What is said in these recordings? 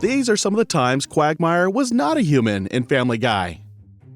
These are some of the times Quagmire was not a human in Family Guy.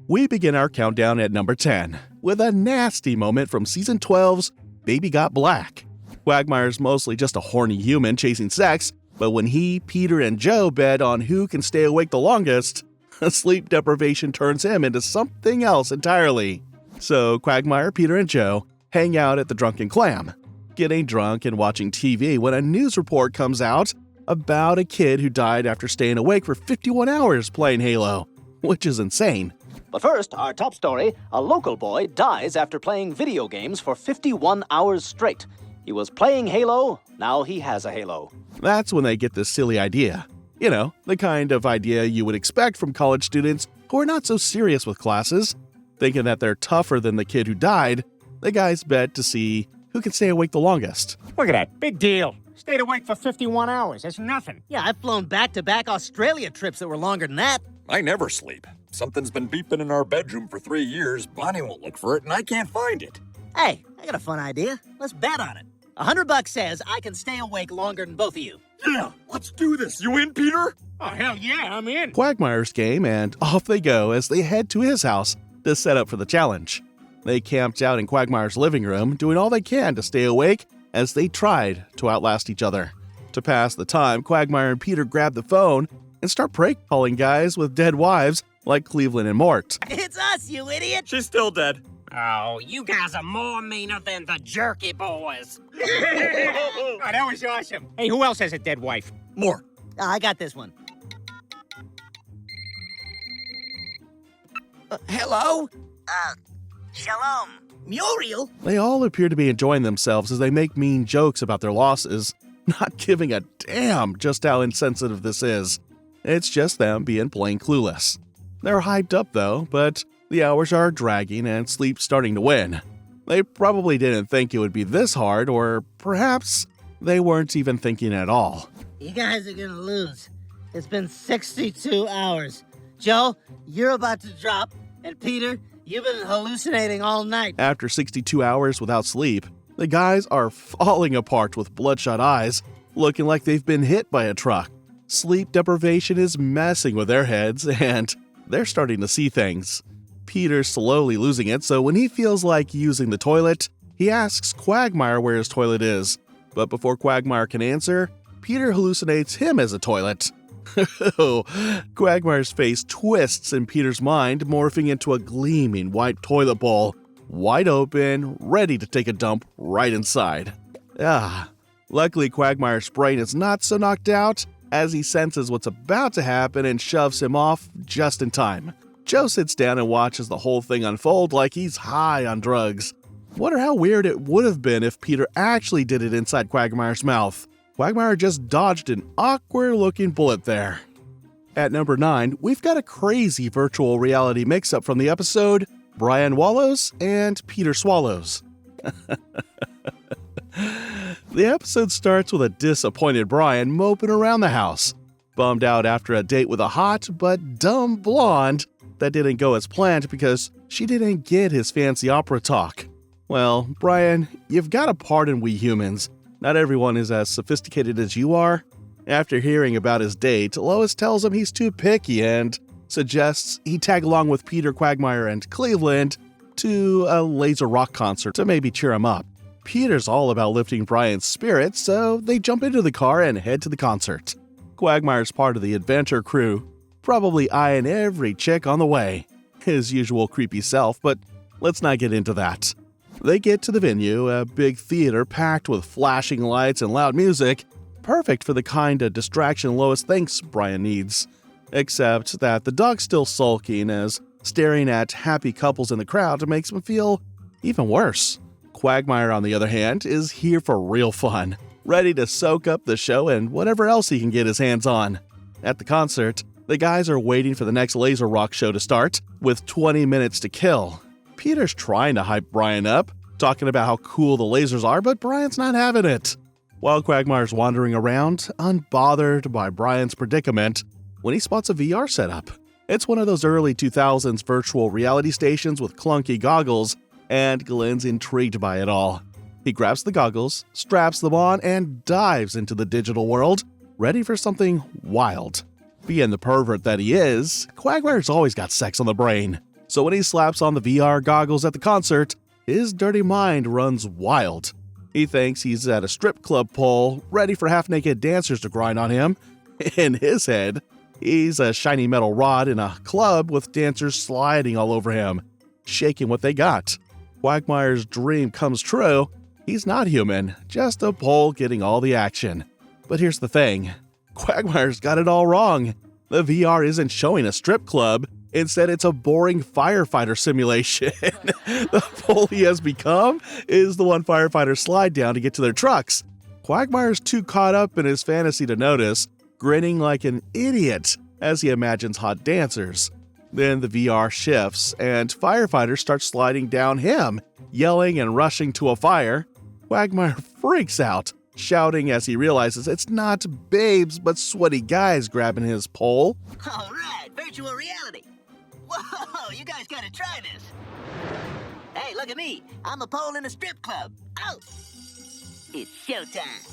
We begin our countdown at number 10 with a nasty moment from Season 12's Baby Got Black. Quagmire's mostly just a horny human chasing sex, but when he, Peter, and Joe bet on who can stay awake the longest, sleep deprivation turns him into something else entirely. So Quagmire, Peter, and Joe hang out at the Drunken Clam, getting drunk and watching TV when a news report comes out about a kid who died after staying awake for 51 hours playing Halo, which is insane. But first, our top story, a local boy dies after playing video games for 51 hours straight. He was playing Halo, now he has a Halo. That's when they get this silly idea. You know, the kind of idea you would expect from college students who are not so serious with classes. Thinking that they're tougher than the kid who died, the guys bet to see who can stay awake the longest. Look at that. Big deal. Stayed awake for 51 hours. That's nothing. Yeah, I've flown back-to-back Australia trips that were longer than that. I never sleep. Something's been beeping in our bedroom for 3 years. Bonnie won't look for it, and I can't find it. Hey, I got a fun idea. Let's bet on it. $100 says I can stay awake longer than both of you. Yeah, let's do this. You in, Peter? Oh, hell yeah, I'm in. Quagmire's game, and off they go as they head to his house to set up for the challenge. They camped out in Quagmire's living room, doing all they can to stay awake as they tried to outlast each other. To pass the time, Quagmire and Peter grab the phone and start prank calling guys with dead wives like Cleveland and Mort. It's us, you idiot! She's still dead. Oh, you guys are more meaner than the Jerky Boys. Oh, that was awesome. Hey, who else has a dead wife? More. I got this one. Hello? Shalom. Muriel? They all appear to be enjoying themselves as they make mean jokes about their losses, not giving a damn just how insensitive this is. It's just them being plain clueless. They're hyped up though, but the hours are dragging and sleep's starting to win. They probably didn't think it would be this hard, or perhaps they weren't even thinking at all. You guys are gonna lose. It's been 62 hours. Joe, you're about to drop, and Peter, you've been hallucinating all night. After 62 hours without sleep, the guys are falling apart with bloodshot eyes, looking like they've been hit by a truck. Sleep deprivation is messing with their heads, and they're starting to see things. Peter's slowly losing it, so when he feels like using the toilet, he asks Quagmire where his toilet is. But before Quagmire can answer, Peter hallucinates him as a toilet. Quagmire's face twists in Peter's mind, morphing into a gleaming white toilet bowl, wide open, ready to take a dump right inside. Luckily Quagmire's brain is not so knocked out, as he senses what's about to happen and shoves him off just in time. Joe sits down and watches the whole thing unfold like he's high on drugs. Wonder how weird it would have been if Peter actually did it inside Quagmire's mouth. Quagmire just dodged an awkward-looking bullet there. At number 9, we've got a crazy virtual reality mix-up from the episode Brian Wallows and Peter Swallows. The episode starts with a disappointed Brian moping around the house, bummed out after a date with a hot but dumb blonde that didn't go as planned because she didn't get his fancy opera talk. Well, Brian, you've got to pardon we humans. Not everyone is as sophisticated as you are. After hearing about his date, Lois tells him he's too picky and suggests he tag along with Peter, Quagmire, and Cleveland to a laser rock concert to maybe cheer him up. Peter's all about lifting Brian's spirits, so they jump into the car and head to the concert. Quagmire's part of the adventure crew, probably eyeing every chick on the way. His usual creepy self, but let's not get into that. They get to the venue, a big theater packed with flashing lights and loud music, perfect for the kind of distraction Lois thinks Brian needs. Except that the dog's still sulking, as staring at happy couples in the crowd makes him feel even worse. Quagmire, on the other hand, is here for real fun, ready to soak up the show and whatever else he can get his hands on. At the concert, the guys are waiting for the next laser rock show to start, with 20 minutes to kill. Peter's trying to hype Brian up, talking about how cool the lasers are, but Brian's not having it. While Quagmire's wandering around, unbothered by Brian's predicament, when he spots a VR setup. It's one of those early 2000s virtual reality stations with clunky goggles, and Glenn's intrigued by it all. He grabs the goggles, straps them on, and dives into the digital world, ready for something wild. Being the pervert that he is, Quagmire's always got sex on the brain. So when he slaps on the VR goggles at the concert, his dirty mind runs wild. He thinks he's at a strip club pole, ready for half-naked dancers to grind on him. In his head, he's a shiny metal rod in a club with dancers sliding all over him, shaking what they got. Quagmire's dream comes true. He's not human, just a pole getting all the action. But here's the thing. Quagmire's got it all wrong. The VR isn't showing a strip club. Instead, it's a boring firefighter simulation. The pole he has become is the one firefighters slide down to get to their trucks. Quagmire's too caught up in his fantasy to notice, grinning like an idiot as he imagines hot dancers. Then the VR shifts, and firefighters start sliding down him, yelling and rushing to a fire. Quagmire freaks out, shouting as he realizes it's not babes but sweaty guys grabbing his pole. All right, virtual reality. Whoa, you guys gotta try this. Hey, look at me. I'm a pole in a strip club. Oh, it's showtime.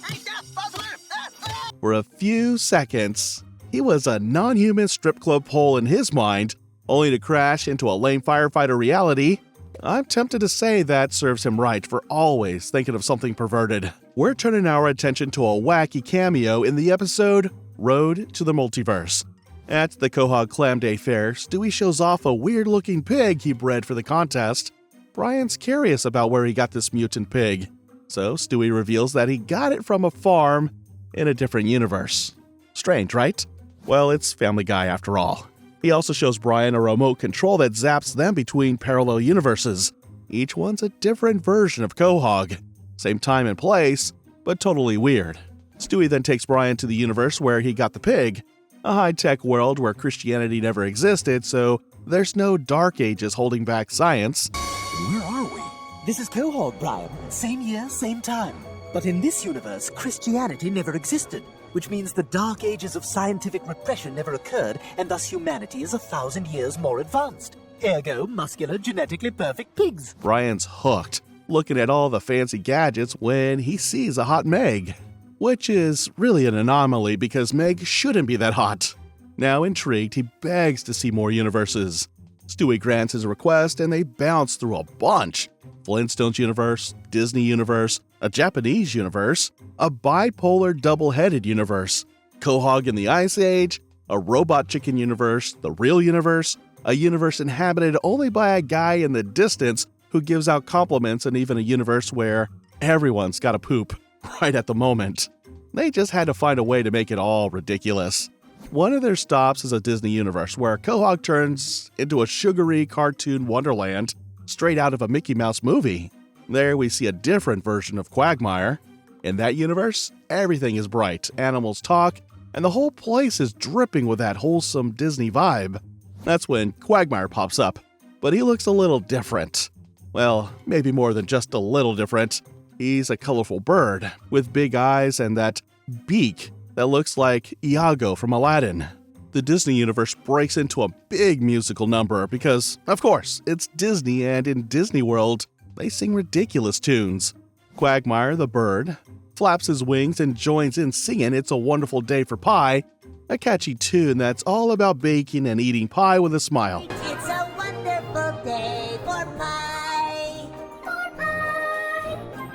Hey, stop, false alarm. For a few seconds, he was a non-human strip club pole in his mind, only to crash into a lame firefighter reality. I'm tempted to say that serves him right for always thinking of something perverted. We're turning our attention to a wacky cameo in the episode Road to the Multiverse. At the Quahog Clam Day Fair, Stewie shows off a weird-looking pig he bred for the contest. Brian's curious about where he got this mutant pig, so Stewie reveals that he got it from a farm in a different universe. Strange, right? Well, it's Family Guy after all. He also shows Brian a remote control that zaps them between parallel universes. Each one's a different version of Quahog. Same time and place, but totally weird. Stewie then takes Brian to the universe where he got the pig, a high-tech world where Christianity never existed, so there's no dark ages holding back science. Where are we? This is Quahog, Brian. Same year, same time. But in this universe, Christianity never existed, which means the dark ages of scientific repression never occurred, and thus humanity is 1,000 years more advanced. Ergo, muscular, genetically perfect pigs. Brian's hooked, looking at all the fancy gadgets when he sees a hot Meg, which is really an anomaly because Meg shouldn't be that hot. Now intrigued, he begs to see more universes. Stewie grants his request and they bounce through a bunch. Flintstones universe, Disney universe, a Japanese universe, a bipolar double-headed universe, Quahog in the Ice Age, a robot chicken universe, the real universe, a universe inhabited only by a guy in the distance who gives out compliments, and even a universe where everyone's got to poop right at the moment. They just had to find a way to make it all ridiculous. One of their stops is a Disney universe where Quahog turns into a sugary cartoon wonderland straight out of a Mickey Mouse movie. There we see a different version of Quagmire. In that universe, everything is bright, animals talk, and the whole place is dripping with that wholesome Disney vibe. That's when Quagmire pops up, but he looks a little different. Well, maybe more than just a little different. He's a colorful bird with big eyes and that beak that looks like Iago from Aladdin. The Disney universe breaks into a big musical number because, of course, it's Disney, and in Disney World, they sing ridiculous tunes. Quagmire, the bird, flaps his wings and joins in singing It's a Wonderful Day for Pie, a catchy tune that's all about baking and eating pie with a smile. It's a wonderful day for pie. For pie.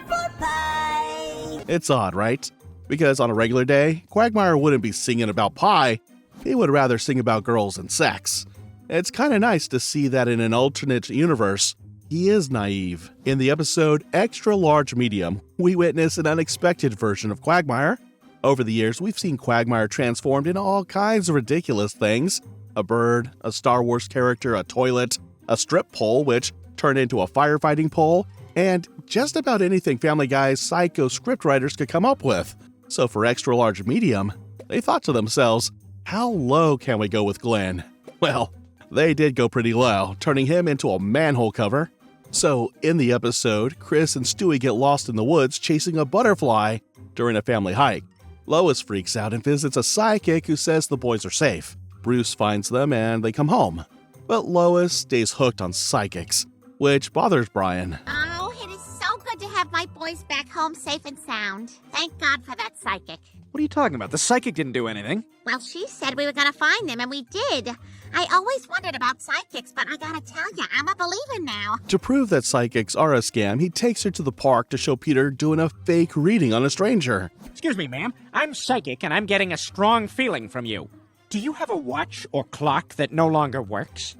For pie. It's odd, right? Because on a regular day, Quagmire wouldn't be singing about pie. He would rather sing about girls and sex. It's kind of nice to see that in an alternate universe, he is naive. In the episode ExtraLarge Medium, we witness an unexpected version of Quagmire. Over the years, we've seen Quagmire transformed into all kinds of ridiculous things. A bird, a Star Wars character, a toilet, a strip pole, which turned into a firefighting pole, and just about anything Family Guy's psycho scriptwriters could come up with. So for ExtraLarge Medium, they thought to themselves, how low can we go with Glenn? Well, they did go pretty low, turning him into a Manhole cover. So in the episode, Chris and Stewie get lost in the woods chasing a butterfly during a family hike. Lois freaks out and visits a psychic who says the boys are safe. Bruce finds them and they come home. But Lois stays hooked on psychics, which bothers Brian. Oh, it is so good to have my boy boys back home safe and sound. Thank God for that psychic. What are you talking about? The psychic didn't do anything. Well, she said we were gonna find them, and we did. I always wondered about psychics, but I gotta tell ya, I'm a believer now. To prove that psychics are a scam, he takes her to the park to show Peter doing a fake reading on a stranger. Excuse me, ma'am. I'm psychic, and I'm getting a strong feeling from you. Do you have a watch or clock that no longer works?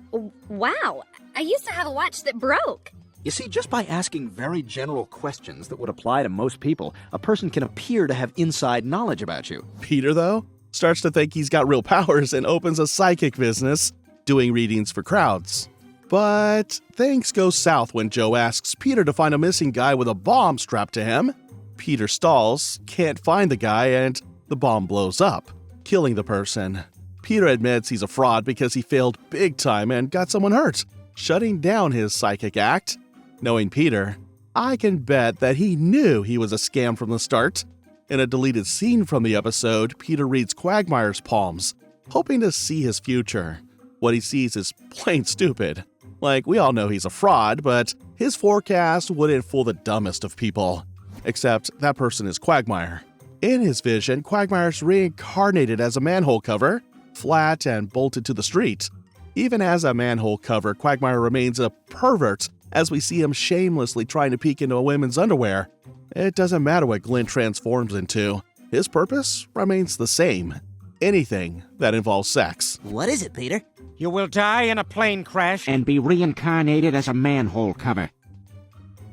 Wow, I used to have a watch that broke. You see, just by asking very general questions that would apply to most people, a person can appear to have inside knowledge about you. Peter, though, starts to think he's got real powers and opens a psychic business, doing readings for crowds. But things go south when Joe asks Peter to find a missing guy with a bomb strapped to him. Peter stalls, can't find the guy, and the bomb blows up, killing the person. Peter admits he's a fraud because he failed big time and got someone hurt, shutting down his psychic act. Knowing Peter, I can bet that he knew he was a scam from the start. In a deleted scene from the episode, Peter reads Quagmire's palms, hoping to see his future. What he sees is plain stupid. Like, we all know he's a fraud, but his forecast wouldn't fool the dumbest of people. Except that person is Quagmire. In his vision, Quagmire's reincarnated as a manhole cover, flat and bolted to the street. Even as a manhole cover, Quagmire remains a pervert, as we see him shamelessly trying to peek into a woman's underwear. It doesn't matter what Glenn transforms into. His purpose remains the same. Anything that involves sex. What is it, Peter? You will die in a plane crash and be reincarnated as a manhole cover.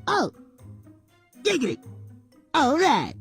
Oh. Giggity. All right.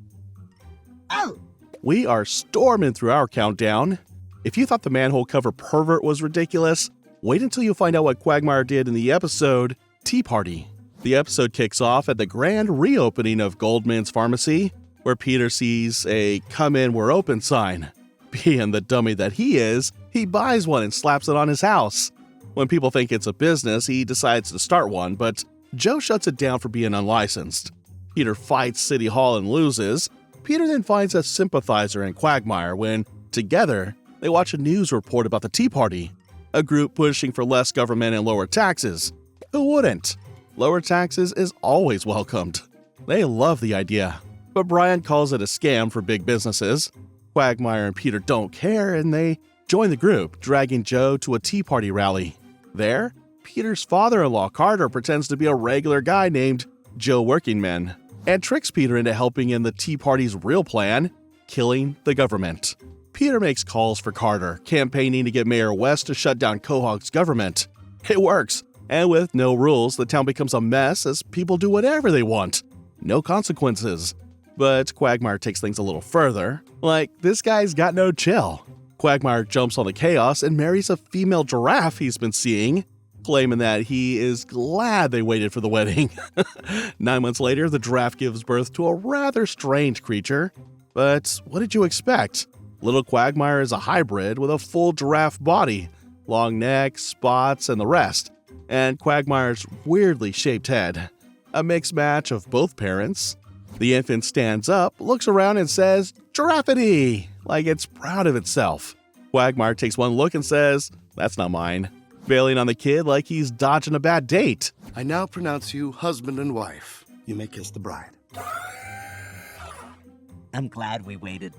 Oh. We are storming through our countdown. If you thought the manhole cover pervert was ridiculous, wait until you find out what Quagmire did in the episode Tea Party. The episode kicks off at the grand reopening of Goldman's Pharmacy, where Peter sees a "Come in, we're open" sign. Being the dummy that he is, he buys one and slaps it on his house. When people think it's a business, he decides to start one, but Joe shuts it down for being unlicensed. Peter fights City Hall and loses. Peter then finds a sympathizer in Quagmire when, together, they watch a news report about the Tea Party, a group pushing for less government and lower taxes. Who wouldn't? Lower taxes is always welcomed. They love the idea. But Brian calls it a scam for big businesses. Quagmire and Peter don't care, and they join the group, dragging Joe to a Tea Party rally. There, Peter's father-in-law, Carter, pretends to be a regular guy named Joe Workingman, and tricks Peter into helping in the Tea Party's real plan, killing the government. Peter makes calls for Carter, campaigning to get Mayor West to shut down Quahog's government. It works. And with no rules, the town becomes a mess as people do whatever they want. No consequences. But Quagmire takes things a little further. Like, this guy's got no chill. Quagmire jumps on the chaos and marries a female giraffe he's been seeing, claiming that he is glad they waited for the wedding. 9 months later, the giraffe gives birth to a rather strange creature. But what did you expect? Little Quagmire is a hybrid with a full giraffe body, long neck, spots, and the rest. And Quagmire's weirdly shaped head. A mixed match of both parents. The infant stands up, looks around, and says, "Giraffity!" like it's proud of itself. Quagmire takes one look and says, "That's not mine," bailing on the kid like he's dodging a bad date. I now pronounce you husband and wife. You may kiss the bride. I'm glad we waited.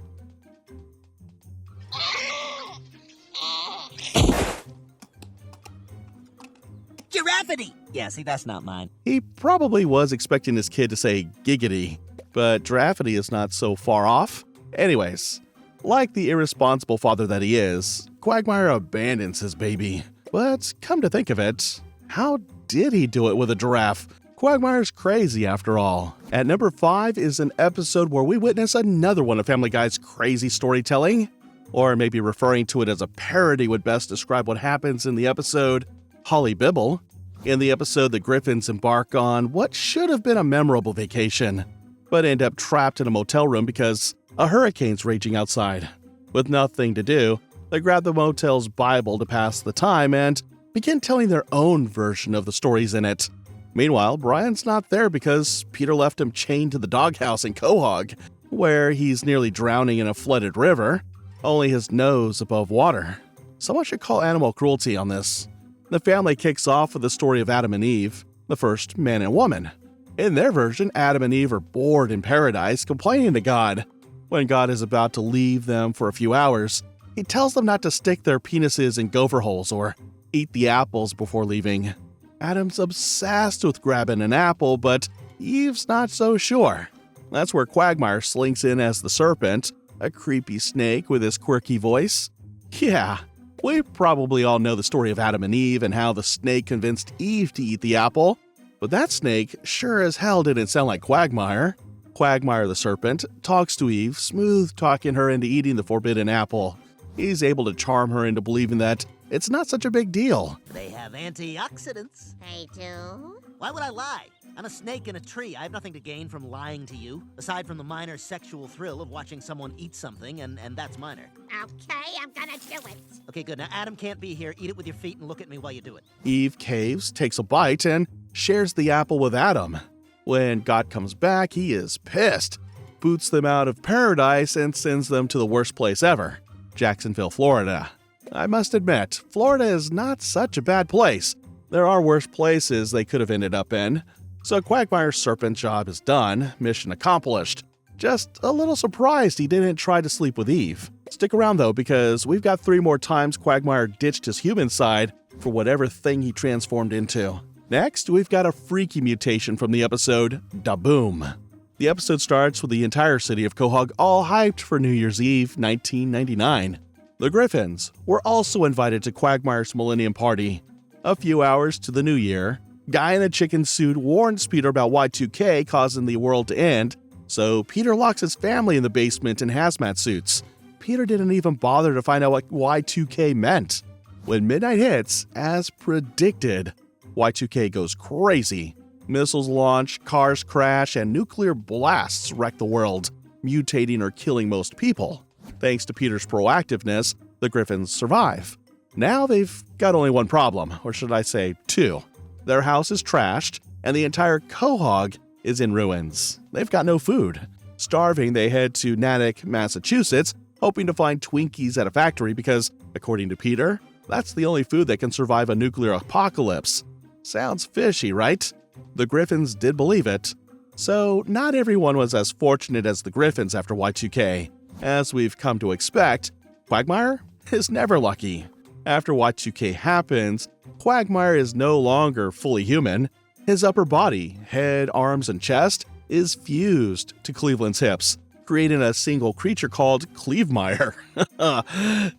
Giraffity! Yeah, see, that's not mine. He probably was expecting his kid to say giggity, but Giraffity is not so far off. Anyways, like the irresponsible father that he is, Quagmire abandons his baby. But come to think of it, how did he do it with a giraffe? Quagmire's crazy after all. At number 5 is an episode where we witness another one of Family Guy's crazy storytelling. Or maybe referring to it as a parody would best describe what happens in the episode Holly Bibble. In the episode, the Griffins embark on what should have been a memorable vacation, but end up trapped in a motel room because a hurricane's raging outside. With nothing to do, they grab the motel's Bible to pass the time and begin telling their own version of the stories in it. Meanwhile, Brian's not there because Peter left him chained to the doghouse in Quahog, where he's nearly drowning in a flooded river, only his nose above water. Someone should call animal cruelty on this. The family kicks off with the story of Adam and Eve, the first man and woman. In their version, Adam and Eve are bored in paradise, complaining to God. When God is about to leave them for a few hours, he tells them not to stick their penises in gopher holes or eat the apples before leaving. Adam's obsessed with grabbing an apple, but Eve's not so sure. That's where Quagmire slinks in as the Serpent, a creepy snake with his quirky voice. Yeah, we probably all know the story of Adam and Eve and how the snake convinced Eve to eat the apple, but that snake sure as hell didn't sound like Quagmire. Quagmire the Serpent talks to Eve, smooth-talking her into eating the forbidden apple. He's able to charm her into believing that it's not such a big deal. They have antioxidants. They do? Why would I lie? I'm a snake in a tree. I have nothing to gain from lying to you, aside from the minor sexual thrill of watching someone eat something, and that's minor. Okay, I'm gonna do it. Okay, good. Now, Adam can't be here. Eat it with your feet and look at me while you do it. Eve caves, takes a bite, and shares the apple with Adam. When God comes back, he is pissed, boots them out of paradise, and sends them to the worst place ever, Jacksonville, Florida. I must admit, Florida is not such a bad place. There are worse places they could have ended up in. So Quagmire's Serpent job is done, mission accomplished. Just a little surprised he didn't try to sleep with Eve. Stick around though, because we've got 3 more times Quagmire ditched his human side for whatever thing he transformed into. Next, we've got a freaky mutation from the episode Daboom. The episode starts with the entire city of Quahog all hyped for New Year's Eve 1999. The Griffins were also invited to Quagmire's Millennium Party. A few hours to the new year, guy in a chicken suit warns Peter about Y2K causing the world to end, so Peter locks his family in the basement in hazmat suits. Peter didn't even bother to find out what Y2K meant. When midnight hits, as predicted, Y2K goes crazy. Missiles launch, cars crash, and nuclear blasts wreck the world, mutating or killing most people. Thanks to Peter's proactiveness, the Griffins survive. Now they've got only one problem, or should I say 2. Their house is trashed, and the entire Quahog is in ruins. They've got no food. Starving, they head to Natick, Massachusetts, hoping to find Twinkies at a factory because, according to Peter, that's the only food that can survive a nuclear apocalypse. Sounds fishy, right? The Griffins did believe it. So, not everyone was as fortunate as the Griffins after Y2K. As we've come to expect, Quagmire is never lucky. After Y2K happens, Quagmire is no longer fully human. His upper body, head, arms, and chest, is fused to Cleveland's hips, creating a single creature called Cleavemire.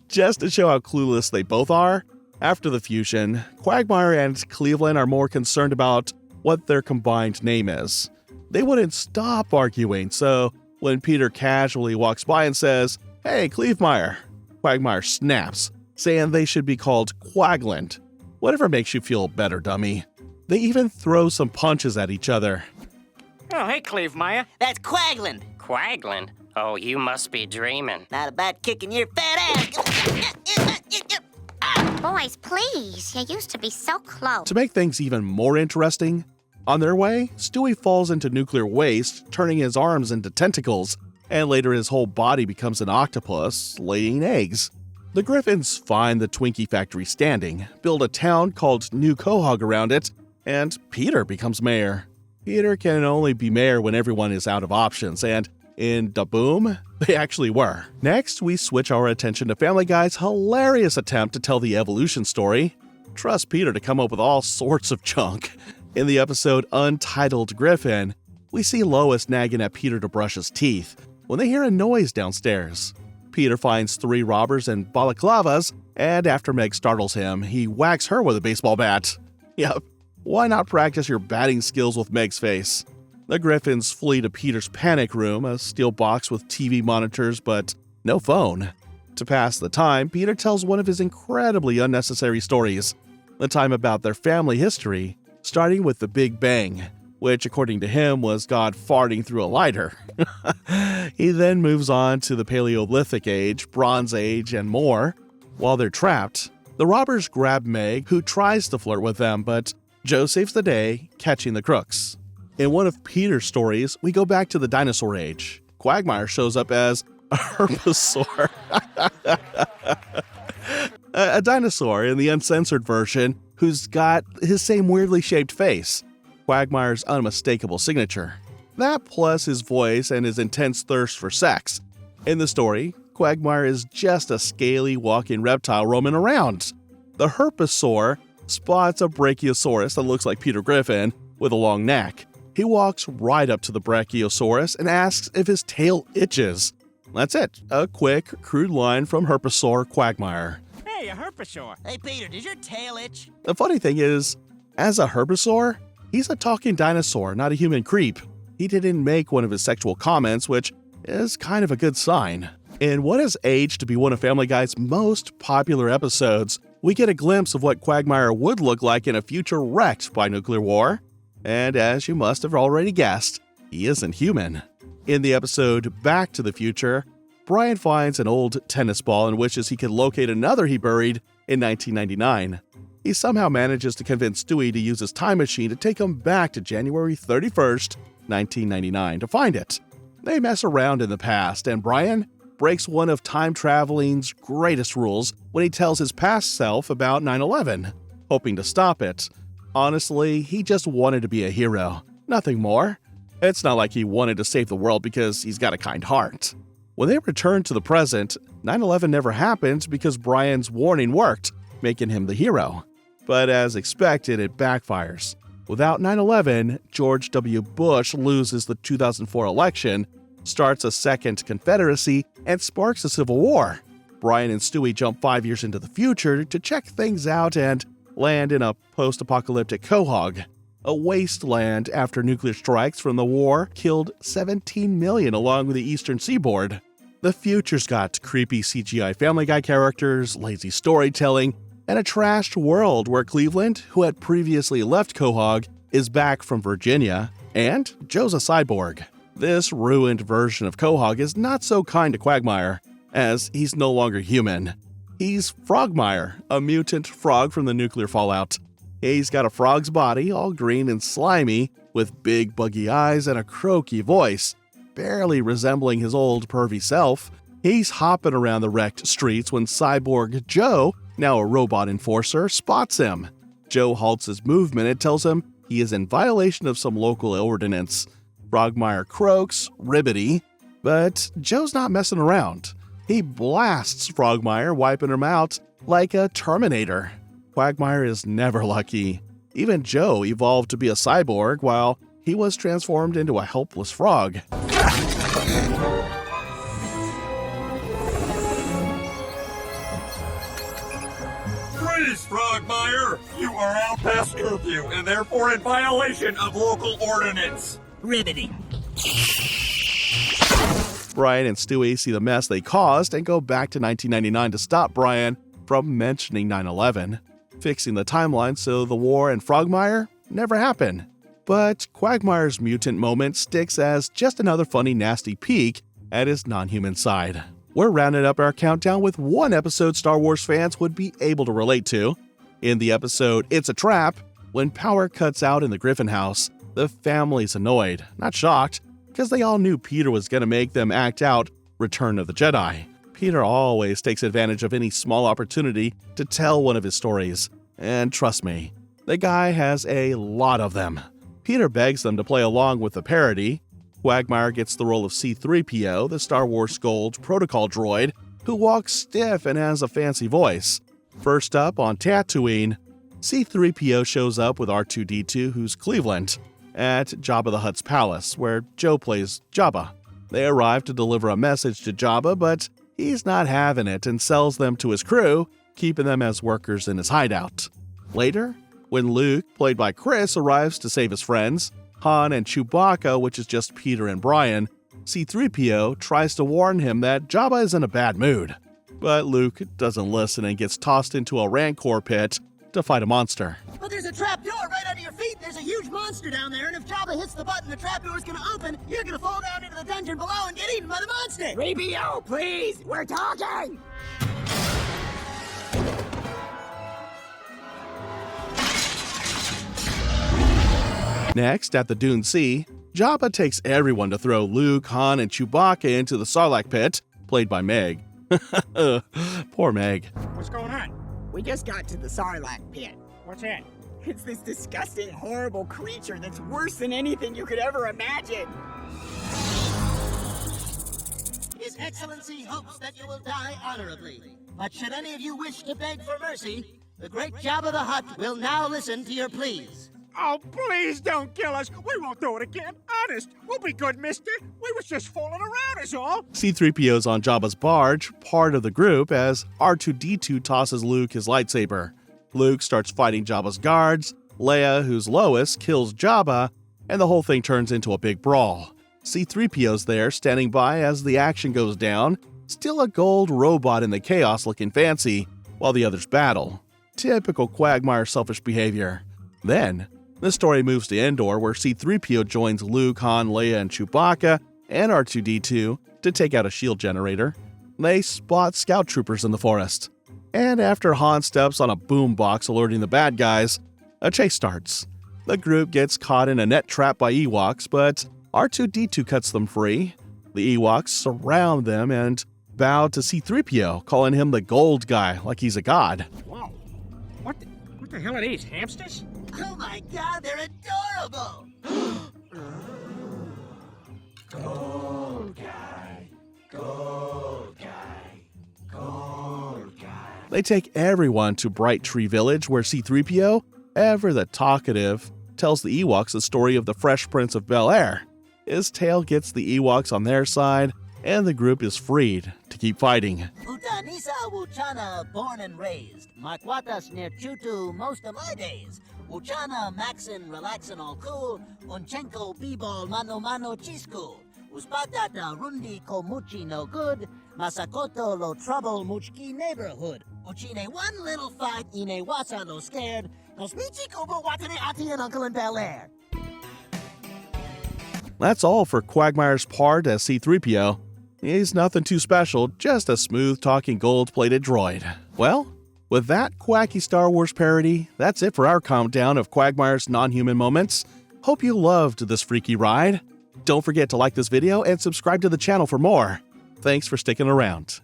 Just to show how clueless they both are, after the fusion, Quagmire and Cleveland are more concerned about what their combined name is. They wouldn't stop arguing, so when Peter casually walks by and says, "Hey, Cleavemire," Quagmire snaps, saying they should be called Quagland. Whatever makes you feel better, dummy. They even throw some punches at each other. Oh, hey, Cleavemire. That's Quagland. Quagland? Oh, you must be dreaming. Not about kicking your fat ass. Boys, please. You used to be so close. To make things even more interesting, on their way, Stewie falls into nuclear waste, turning his arms into tentacles, and later his whole body becomes an octopus, laying eggs. The Griffins find the Twinkie factory standing, build a town called New Quahog around it, and Peter becomes mayor. Peter can only be mayor when everyone is out of options, and in Daboom, they actually were. Next, we switch our attention to Family Guy's hilarious attempt to tell the evolution story. Trust Peter to come up with all sorts of junk. In the episode Untitled Griffin, we see Lois nagging at Peter to brush his teeth when they hear a noise downstairs. Peter finds 3 robbers in balaclavas, and after Meg startles him, he whacks her with a baseball bat. Yep, why not practice your batting skills with Meg's face? The Griffins flee to Peter's panic room, a steel box with TV monitors but no phone. To pass the time, Peter tells one of his incredibly unnecessary stories, the time about their family history, starting with the Big Bang, which according to him was God farting through a lighter. He then moves on to the Paleolithic Age, Bronze Age, and more. While they're trapped, the robbers grab Meg, who tries to flirt with them, but Joe saves the day, catching the crooks. In one of Peter's stories, we go back to the dinosaur age. Quagmire shows up as a herpetosaur. a dinosaur in the uncensored version who's got his same weirdly shaped face. Quagmire's unmistakable signature. That plus his voice and his intense thirst for sex. In the story, Quagmire is just a scaly walking reptile roaming around. The herpetosaur spots a brachiosaurus that looks like Peter Griffin with a long neck. He walks right up to the brachiosaurus and asks if his tail itches. That's it, a quick, crude line from herpetosaur Quagmire. Hey, a herpetosaur. Hey, Peter, does your tail itch? The funny thing is, as a herpetosaur, he's a talking dinosaur, not a human creep. He didn't make one of his sexual comments, which is kind of a good sign. In what has aged to be one of Family Guy's most popular episodes, we get a glimpse of what Quagmire would look like in a future wrecked by nuclear war. And as you must have already guessed, he isn't human. In the episode Back to the Future, Brian finds an old tennis ball and wishes he could locate another he buried in 1999. He somehow manages to convince Stewie to use his time machine to take him back to January 31st, 1999 to find it. They mess around in the past, and Brian breaks one of time traveling's greatest rules when he tells his past self about 9/11, hoping to stop it. Honestly, he just wanted to be a hero, nothing more. It's not like he wanted to save the world because he's got a kind heart. When they return to the present, 9/11 never happened because Brian's warning worked, making him the hero. But as expected, it backfires. Without 9/11, George W. Bush loses the 2004 election, starts a second Confederacy, and sparks a civil war. Brian and Stewie jump 5 years into the future to check things out and land in a post-apocalyptic Quahog, a wasteland after nuclear strikes from the war killed 17 million along the eastern seaboard. The future's got creepy CGI Family Guy characters, lazy storytelling, and a trashed world where Cleveland, who had previously left Quahog, is back from Virginia, and Joe's a cyborg. This ruined version of Quahog is not so kind to Quagmire, as he's no longer human. He's Frogmire, a mutant frog from the nuclear fallout. He's got a frog's body, all green and slimy, with big buggy eyes and a croaky voice, barely resembling his old pervy self. He's hopping around the wrecked streets when cyborg Joe, now a robot enforcer, spots him. Joe halts his movement and tells him he is in violation of some local ordinance. Frogmire croaks, ribbity, but Joe's not messing around. He blasts Frogmire, wiping him out like a Terminator. Quagmire is never lucky. Even Joe evolved to be a cyborg while he was transformed into a helpless frog. Freeze, Frogmire! You are out past curfew and therefore in violation of local ordinance. Riveting. Brian and Stewie see the mess they caused and go back to 1999 to stop Brian from mentioning 9/11, fixing the timeline so the war and Frogmire never happen. But Quagmire's mutant moment sticks as just another funny, nasty peek at his non-human side. We're rounding up our countdown with one episode Star Wars fans would be able to relate to. In the episode It's a Trap, when power cuts out in the Griffin house, the family's annoyed, not shocked, because they all knew Peter was going to make them act out Return of the Jedi. Peter always takes advantage of any small opportunity to tell one of his stories. And trust me, the guy has a lot of them. Peter begs them to play along with the parody. Quagmire gets the role of C-3PO, the Star Wars Gold protocol droid, who walks stiff and has a fancy voice. First up on Tatooine, C-3PO shows up with R2-D2, who's Cleveland, at Jabba the Hutt's palace, where Joe plays Jabba. They arrive to deliver a message to Jabba, but he's not having it and sells them to his crew, keeping them as workers in his hideout. Later, when Luke, played by Chris, arrives to save his friends, Han and Chewbacca, which is just Peter and Brian, C-3PO tries to warn him that Jabba is in a bad mood. But Luke doesn't listen and gets tossed into a Rancor pit to fight a monster. But there's a trap door right under your feet. There's a huge monster down there, and if Jabba hits the button, the trap door's gonna open. You're gonna fall down into the dungeon below and get eaten by the monster. 3PO, please! We're talking! Next, at the Dune Sea, Jabba takes everyone to throw Luke, Han, and Chewbacca into the Sarlacc pit, played by Meg. Poor Meg. What's going on? We just got to the Sarlacc pit. What's that? It's this disgusting, horrible creature that's worse than anything you could ever imagine. His Excellency hopes that you will die honorably. But should any of you wish to beg for mercy, the great Jabba the Hutt will now listen to your pleas. Oh, please don't kill us. We won't do it again. Honest. We'll be good, mister. We was just fooling around is all. C-3PO's on Jabba's barge, part of the group, as R2-D2 tosses Luke his lightsaber. Luke starts fighting Jabba's guards, Leia, who's lowest, kills Jabba, and the whole thing turns into a big brawl. C-3PO's there, standing by as the action goes down, still a gold robot in the chaos looking fancy, while the others battle. Typical Quagmire selfish behavior. Then, the story moves to Endor, where C-3PO joins Luke, Han, Leia, and Chewbacca, and R2-D2 to take out a shield generator. They spot scout troopers in the forest. And after Han steps on a boombox alerting the bad guys, a chase starts. The group gets caught in a net trap by Ewoks, but R2-D2 cuts them free. The Ewoks surround them and bow to C-3PO, calling him the gold guy like he's a god. Whoa. What the hell are these, hamsters? Oh my god, they're adorable! Gold guy. Gold guy. Gold guy. They take everyone to Bright Tree Village, where C-3PO, ever the talkative, tells the Ewoks the story of the Fresh Prince of Bel-Air. His tale gets the Ewoks on their side, and the group is freed to keep fighting. Utanisa Wuchana, born and raised. Marquatas near Chutu most of my days. Wuchana, Maxin, relaxin' all cool. Unchenko, B-ball, mano mano chisku. Uspatata, rundi, komuchi no good. Masakoto, lo trouble, muchki neighborhood. Uchine, one little fight, ine wasa lo scared. Nos michi kubo watane ati and uncle in Bel-Air. That's all for Quagmire's part as C-3PO. He's nothing too special, just a smooth-talking gold-plated droid. Well, with that quacky Star Wars parody, that's it for our countdown of Quagmire's non-human moments. Hope you loved this freaky ride. Don't forget to like this video and subscribe to the channel for more. Thanks for sticking around.